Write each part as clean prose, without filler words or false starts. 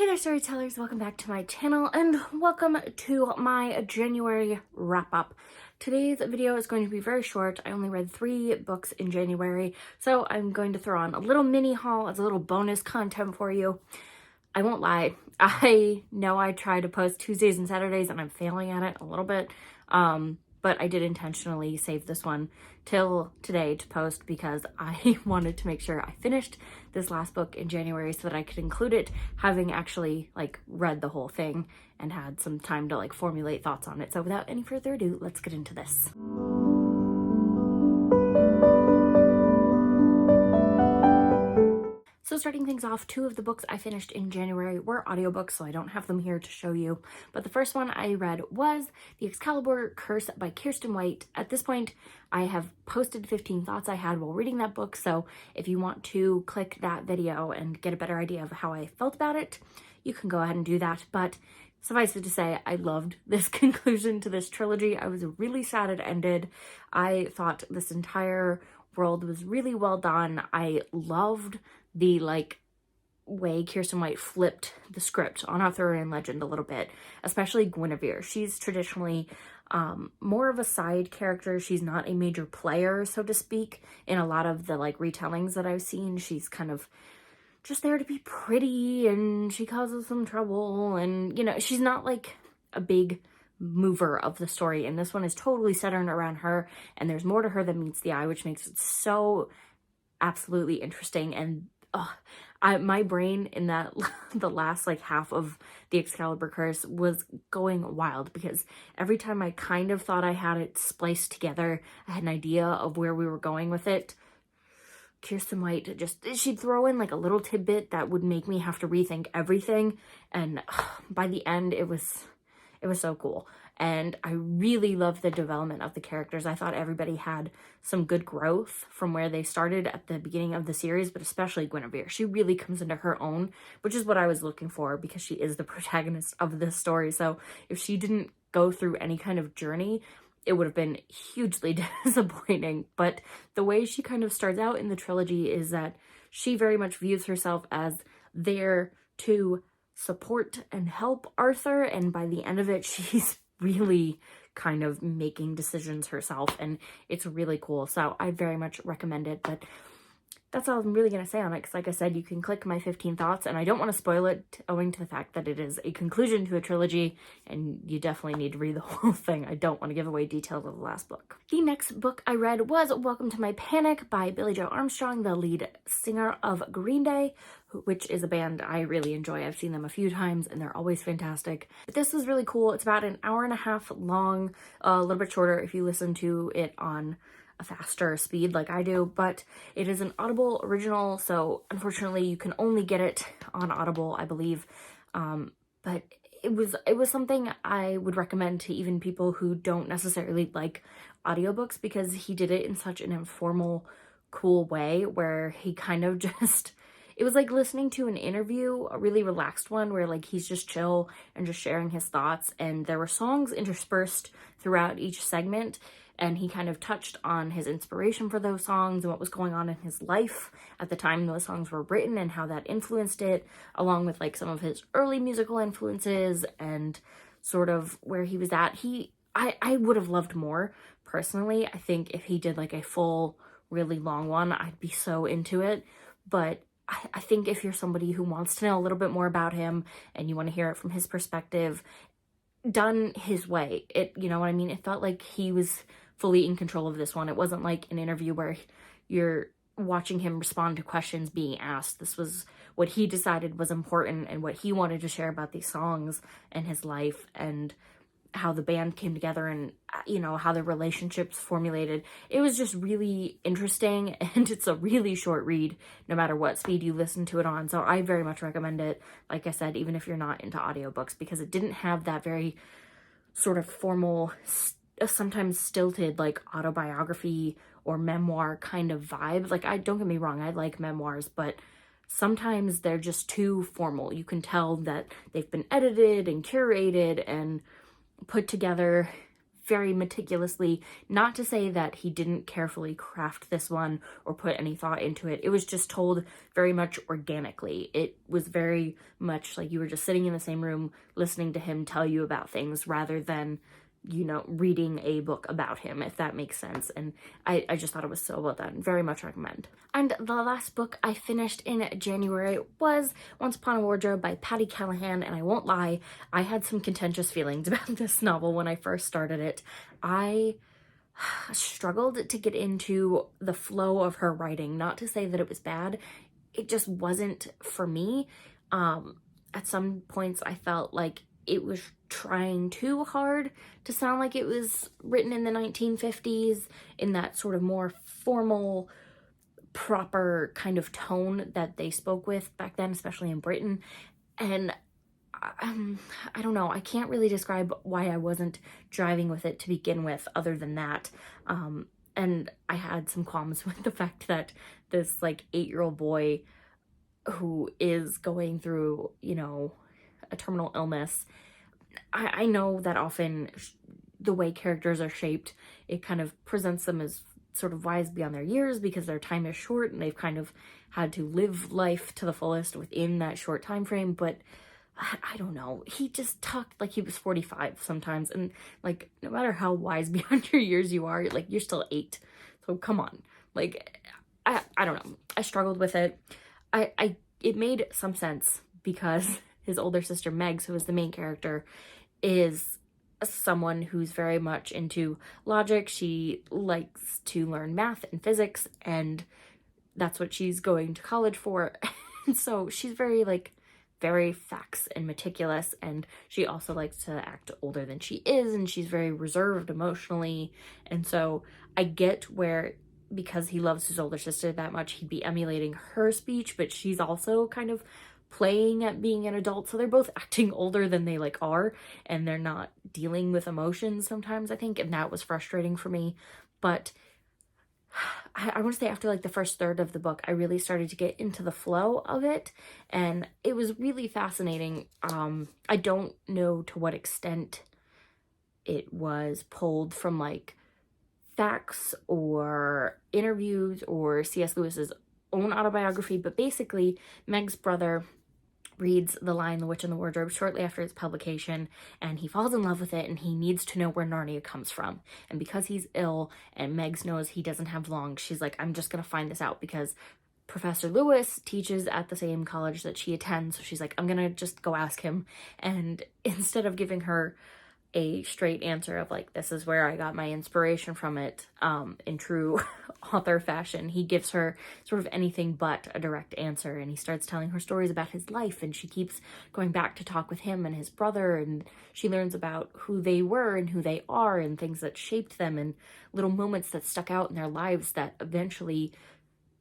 Hey there, storytellers! Welcome back to my channel and welcome to my January wrap-up. Today's video is going to be very short. I only read 3 books in January, so I'm going to throw on a little mini haul as a little bonus content for you. I won't lie, I know I try to post Tuesdays and Saturdays and I'm failing at it a little bit, but I did intentionally save this one till today to post because I wanted to make sure I finished this last book in January so that I could include it, having actually read the whole thing and had some time to formulate thoughts on it. So without any further ado, let's get into this. So starting things off, 2 of the books I finished in January were audiobooks, so I don't have them here to show you. But the first one I read was The Excalibur Curse by Kiersten White. At this point, I have posted 15 thoughts I had while reading that book, so if you want to click that video and get a better idea of how I felt about it, you can go ahead and do that. But suffice it to say, I loved this conclusion to this trilogy. I was really sad it ended. I thought this entire world was really well done. I loved the way Kiersten White flipped the script on Arthurian legend a little bit, especially Guinevere. She's traditionally more of a side character. She's not a major player, so to speak, in a lot of the retellings that I've seen. She's kind of just there to be pretty, and she causes some trouble, and she's not a big mover of the story, and this one is totally centered around her, and there's more to her than meets the eye, which makes it so absolutely interesting. And my brain in that the last half of The Excalibur Curse was going wild, because every time I kind of thought I had it spliced together, I had an idea of where we were going with it, Kiersten White she'd throw in a little tidbit that would make me have to rethink everything, and by the end it was so cool. And I really loved the development of the characters. I thought everybody had some good growth from where they started at the beginning of the series, but especially Guinevere. She really comes into her own, which is what I was looking for, because she is the protagonist of this story. So if she didn't go through any kind of journey, it would have been hugely disappointing. But the way she kind of starts out in the trilogy is that she very much views herself as there to support and help Arthur, and by the end of it, she's really kind of making decisions herself, and it's really cool. So I very much recommend it. But that's all I'm really going to say on it, because like I said, you can click my 15 thoughts, and I don't want to spoil it owing to the fact that it is a conclusion to a trilogy, and you definitely need to read the whole thing. I don't want to give away details of the last book. The next book I read was Welcome to My Panic by Billie Joe Armstrong, the lead singer of Green Day, which is a band I really enjoy. I've seen them a few times and they're always fantastic. But this was really cool. It's about an hour and a half long, a little bit shorter if you listen to it on a faster speed like I do, but it is an Audible original, so unfortunately you can only get it on Audible, I believe. But it was something I would recommend to even people who don't necessarily like audiobooks, because he did it in such an informal, cool way where he kind of just, it was like listening to an interview, a really relaxed one where he's just chill and just sharing his thoughts, and there were songs interspersed throughout each segment, and he kind of touched on his inspiration for those songs and what was going on in his life at the time those songs were written and how that influenced it, along with some of his early musical influences and sort of where he was at. I would have loved more personally. I think if he did a full, really long one, I'd be so into it. But I think if you're somebody who wants to know a little bit more about him and you want to hear it from his perspective, done his way, you know what I mean? It felt like he was fully in control of this one. It wasn't like an interview where you're watching him respond to questions being asked. This was what he decided was important and what he wanted to share about these songs and his life and how the band came together and how the relationships formulated. It was just really interesting, and it's a really short read no matter what speed you listen to it on, so I very much recommend it, like I said, even if you're not into audiobooks, because it didn't have that very sort of formal, sometimes stilted autobiography or memoir kind of vibe. I don't get me wrong, I like memoirs, but sometimes they're just too formal. You can tell that they've been edited and curated and put together very meticulously. Not to say that he didn't carefully craft this one or put any thought into it. It was just told very much organically. It was very much like you were just sitting in the same room listening to him tell you about things rather than, you know, reading a book about him, if that makes sense. And I just thought it was so well done. Very much recommend. And the last book I finished in January was Once Upon a Wardrobe by Patty Callahan, and I won't lie, I had some contentious feelings about this novel when I first started it. I struggled to get into the flow of her writing. Not to say that it was bad, it just wasn't for me. At some points I felt like it was trying too hard to sound like it was written in the 1950s in that sort of more formal, proper kind of tone that they spoke with back then, especially in Britain. And I don't know, I can't really describe why I wasn't driving with it to begin with other than that. And I had some qualms with the fact that this like 8-year-old boy who is going through, you know, a terminal illness. I know that often the way characters are shaped, it kind of presents them as sort of wise beyond their years because their time is short and they've kind of had to live life to the fullest within that short time frame. But I don't know, he just talked like he was 45 sometimes, and like no matter how wise beyond your years you are, like you're still 8, so come on. Like I don't know, I struggled with it. It made some sense because his older sister Megs, who is the main character, is someone who's very much into logic. She likes to learn math and physics, and that's what she's going to college for. And so she's very facts and meticulous, and she also likes to act older than she is, and she's very reserved emotionally. And so I get where, because he loves his older sister that much, he'd be emulating her speech, but she's also kind of playing at being an adult, so they're both acting older than they like are, and they're not dealing with emotions sometimes, I think, and that was frustrating for me. But I want to say after like the first third of the book, I really started to get into the flow of it, and it was really fascinating. I don't know to what extent it was pulled from like facts or interviews or C.S. Lewis's own autobiography, but basically Meg's brother reads The Lion, the Witch, and the Wardrobe shortly after its publication, and he falls in love with it, and he needs to know where Narnia comes from. And because he's ill and Megs knows he doesn't have long, she's like, I'm just gonna find this out because Professor Lewis teaches at the same college that she attends, so she's like, I'm gonna just go ask him. And instead of giving her a straight answer of like, this is where I got my inspiration from it, in true author fashion, he gives her sort of anything but a direct answer, and he starts telling her stories about his life, and she keeps going back to talk with him and his brother, and she learns about who they were and who they are and things that shaped them and little moments that stuck out in their lives that eventually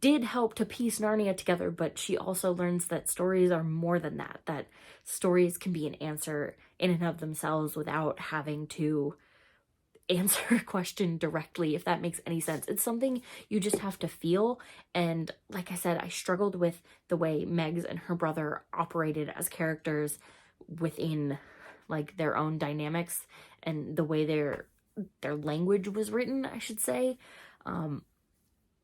did help to piece Narnia together. But she also learns that stories are more than that, that stories can be an answer in and of themselves without having to answer a question directly, if that makes any sense. It's something you just have to feel. And like I said, I struggled with the way Megs and her brother operated as characters within like their own dynamics and the way their language was written, I should say.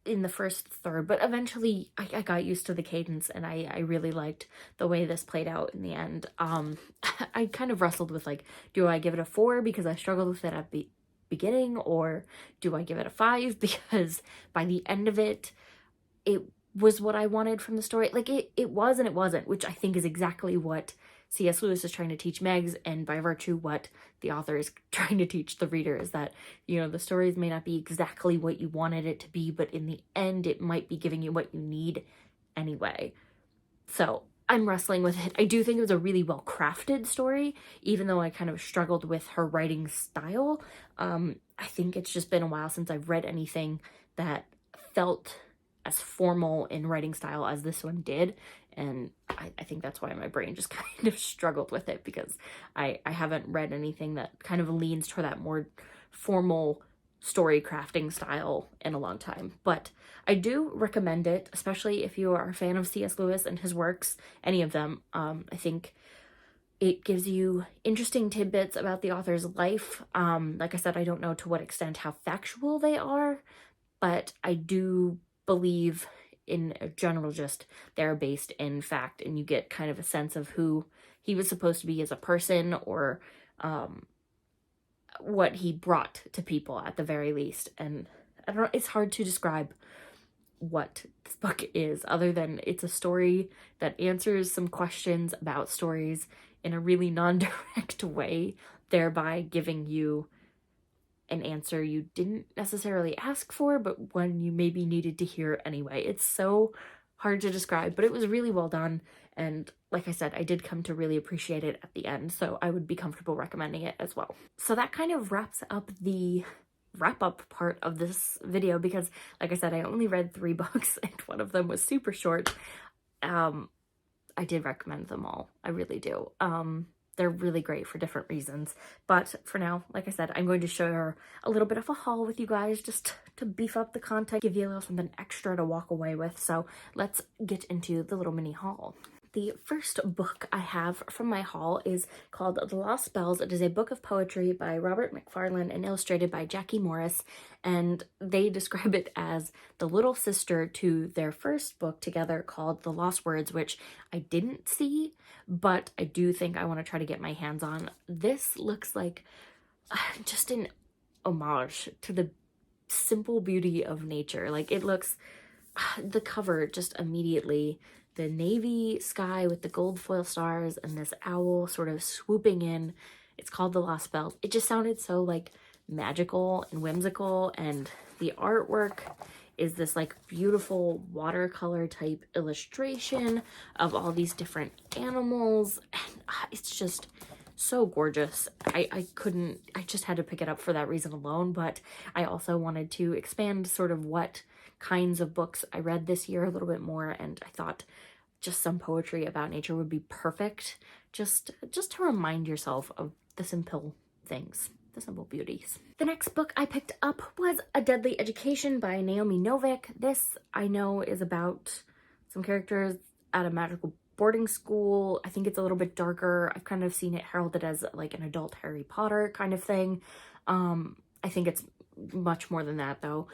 In the first third, but eventually I got used to the cadence, and I really liked the way this played out in the end. I kind of wrestled with like, do I give it a 4 because I struggled with it at the beginning, or do I give it a 5 because by the end of it, it was what I wanted from the story. Like it was and it wasn't, which I think is exactly what C.S. Lewis is trying to teach Megs, and by virtue what the author is trying to teach the reader is that, you know, the stories may not be exactly what you wanted it to be, but in the end it might be giving you what you need anyway. So I'm wrestling with it. I do think it was a really well crafted story, even though I kind of struggled with her writing style. I think it's just been a while since I've read anything that felt as formal in writing style as this one did, and I think that's why my brain just kind of struggled with it, because I haven't read anything that kind of leans toward that more formal story crafting style in a long time. But I do recommend it, especially if you are a fan of C.S. Lewis and his works, any of them. I think It gives you interesting tidbits about the author's life. Like I said, I don't know to what extent how factual they are, but I do believe in a general gist they're based in fact, and you get kind of a sense of who he was supposed to be as a person, or what he brought to people at the very least. And I don't know, it's hard to describe what this book is, other than it's a story that answers some questions about stories in a really non-direct way, thereby giving you an answer you didn't necessarily ask for, but one you maybe needed to hear anyway. It's so hard to describe, but it was really well done. And like I said, I did come to really appreciate it at the end, so I would be comfortable recommending it as well. So that kind of wraps up the wrap-up part of this video, because like I said, I only read 3 books and one of them was super short. I did recommend them all. I really do. They're really great for different reasons. But for now, like I said, I'm going to share a little bit of a haul with you guys just to beef up the content, give you a little something extra to walk away with. So let's get into the little mini haul. The first book I have from my haul is called The Lost Spells. It is a book of poetry by Robert Macfarlane and illustrated by Jackie Morris, and they describe it as the little sister to their first book together called The Lost Words, which I didn't see, but I do think I want to try to get my hands on. This looks like just an homage to the simple beauty of nature. Like, it looks, the cover just immediately, the navy sky with the gold foil stars and this owl sort of swooping in. It's called The Lost Spells. It just sounded so like magical and whimsical, and the artwork is this like beautiful watercolor type illustration of all these different animals, and it's just so gorgeous. I just had to pick it up for that reason alone, but I also wanted to expand sort of what kinds of books I read this year a little bit more, and I thought just some poetry about nature would be perfect, just to remind yourself of the simple things, the simple beauties. The next book I picked up was A Deadly Education by Naomi Novik. This, I know, is about some characters at a magical boarding school. I think it's a little bit darker. I've kind of seen it heralded as like an adult Harry Potter kind of thing. I think it's much more than that, though.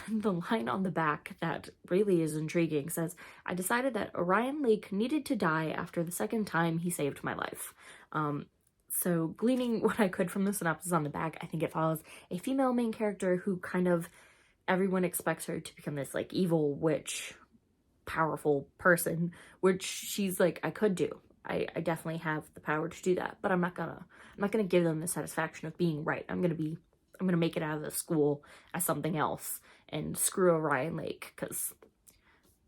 The line on the back that really is intriguing says, "I decided that Orion Lake needed to die after the second time he saved my life." So gleaning what I could from the synopsis on the back, I think it follows a female main character who kind of, everyone expects her to become this like evil witch, powerful person, which she's like, I could do. I definitely have the power to do that, but I'm not gonna give them the satisfaction of being right. I'm gonna make it out of the school as something else and screw Orion Lake, because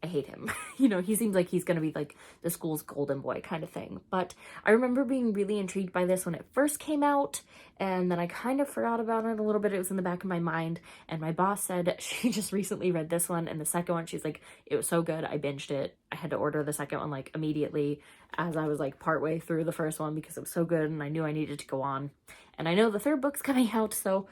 I hate him. You know, he seems like he's gonna be like the school's golden boy kind of thing. But I remember being really intrigued by this when it first came out, and then I kind of forgot about it a little bit. It was in the back of my mind, and my boss said she just recently read this one, and the second one, she's like, it was so good, I binged it. I had to order the second one like immediately as I was like partway through the first one because it was so good and I knew I needed to go on. And I know the third book's coming out, so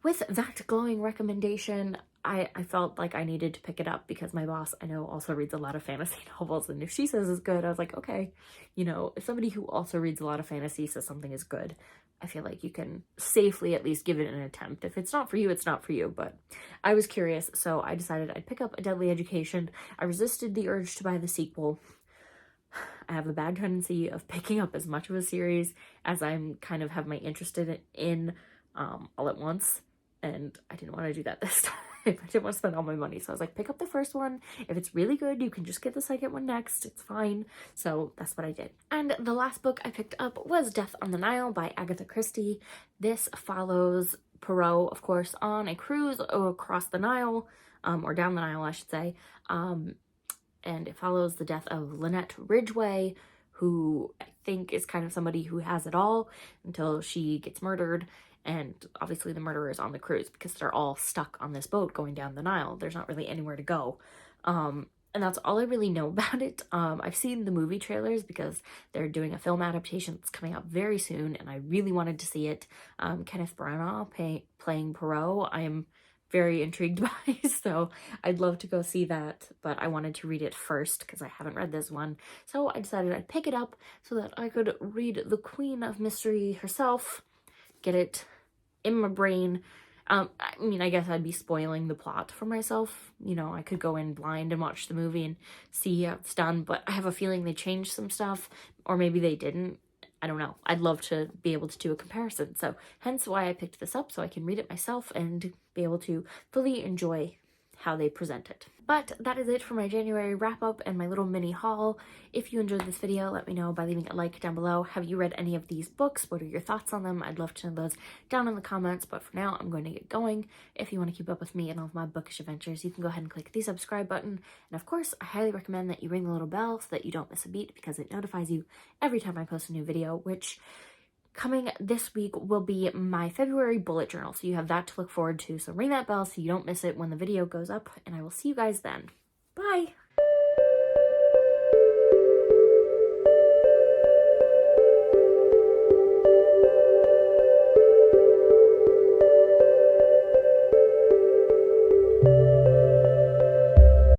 with that glowing recommendation, I felt like I needed to pick it up because my boss, I know, also reads a lot of fantasy novels, and if she says it's good, I was like, okay, you know, if somebody who also reads a lot of fantasy says something is good, I feel like you can safely at least give it an attempt. If it's not for you, it's not for you, but I was curious, so I decided I'd pick up A Deadly Education. I resisted the urge to buy the sequel. I have a bad tendency of picking up as much of a series as I'm kind of have my interest in all at once, and I didn't want to do that this time. I didn't want to spend all my money, so I was like, pick up the first one. If it's really good, you can just get the second one next. It's fine. So that's what I did. And the last book I picked up was Death on the Nile by Agatha Christie. This follows Poirot, of course, on a cruise across the Nile, or down the Nile, I should say. And it follows the death of Lynette Ridgway, who I think is kind of somebody who has it all until she gets murdered. And obviously the murderer is on the cruise because they're all stuck on this boat going down the Nile. There's not really anywhere to go. And that's all I really know about it. I've seen the movie trailers because they're doing a film adaptation that's coming out very soon, and I really wanted to see it. Kenneth Branagh playing Poirot. I am very intrigued by, so I'd love to go see that, but I wanted to read it first because I haven't read this one. So I decided I'd pick it up so that I could read the Queen of Mystery herself, get it in my brain. I mean, I guess I'd be spoiling the plot for myself. You know, I could go in blind and watch the movie and see how it's done, but I have a feeling they changed some stuff, or maybe they didn't. I don't know. I'd love to be able to do a comparison, so hence why I picked this up, so I can read it myself and be able to fully enjoy how they present it. But that is it for my January wrap-up and my little mini haul. If you enjoyed this video, let me know by leaving a like down below. Have you read any of these books? What are your thoughts on them? I'd love to know those down in the comments, but for now, I'm going to get going. If you want to keep up with me and all of my bookish adventures, you can go ahead and click the subscribe button. And of course, I highly recommend that you ring the little bell so that you don't miss a beat, because it notifies you every time I post a new video, which coming this week will be my February bullet journal, so you have that to look forward to. So ring that bell so you don't miss it when the video goes up, and I will see you guys then. Bye!